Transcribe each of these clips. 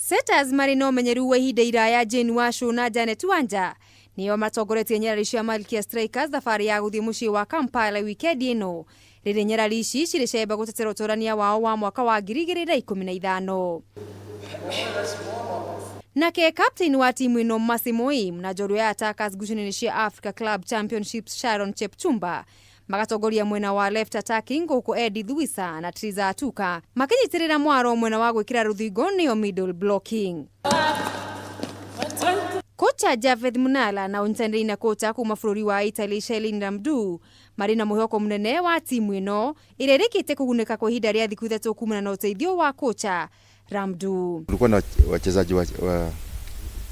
Setters marina umenyeru wa ihinda iraya Jane Washu na Janet Wanja nio matongoretie nyarari cia Malkia Strikers thabari ya guthii mucii wa Kampala weekend ino riri nyarari ici ciricemba gutetera utorania wao wa mwaka wa 2015. Nake captain wa timu ino Masimoi na jorua ya attackers gucunini cia Africa Club Championships Sharon Chepchumba magatongoria mwena wa left attacking guku Edith Wisa na Triza Atuka makinyitirira mwaro mwena wa gwikira ruthingo nio middle blocking. Kocha Javed Munala na untenderi na kocha kuma bururi wa Italy Shelin Ramdu marina muhoko munene wa timu ino irerikite kuguneka kwa ihinda ria thiku 3 kumana na uteithio wa kocha Ramdu. Tulikuwa na wachezaji wa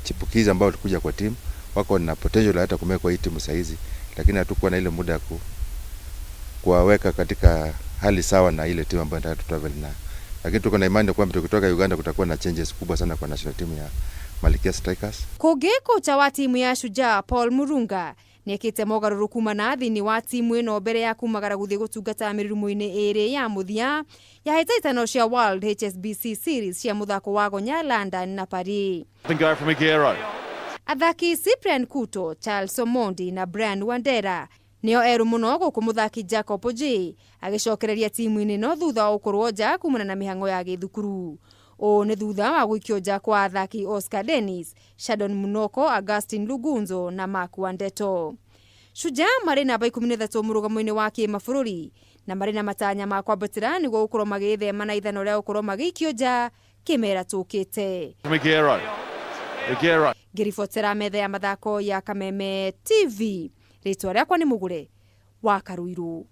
chipukizi ambao walikuja kwa timu wako na potential hata kumeka kwa hii timu saizi, lakini hatukuwa na ile muda ya kuwaweka katika hali sawa na ile timu ambayo tunataka travel na. Lakini tuko na imani kwamba tukitoka Uganda kutakuwa na changes kubwa sana kwa national team ya Malkia Strikers. Koge kocha wa timu ya Shujaa Paul Murunga niekite mogaruruku mana thini wa timu ino mbere ya kumagara guthii gutungata mirumu-ini iri ya muthia ya hitaitano cia World HSBC Series cia muthako wa gonya London na Paris. Athaki Cyprian Kuto, Charles Omondi na Brian Wandera nio eru muno guku muthaki Jacob J agicokereria timu ino thutha wa ukorwo nja kumana na mihango ya githukuru. O ne thutha wa gwikio nja kwa athaki Oscar Dennis, Shadon Munoko, Augustine Lugunzo na Mark Wandeto. Shujaa marina namba 13 murugamo-ini wa kimabũrũri na marina matanya ma kwambatĩra niguo gukorwo magĩthema na ithano ria gukorwo magĩikio nja kimera tukite. Ngiribotera metha ya mathako ya Kameme TV. Ritwa riakwa ni Mugure wa Karuiru.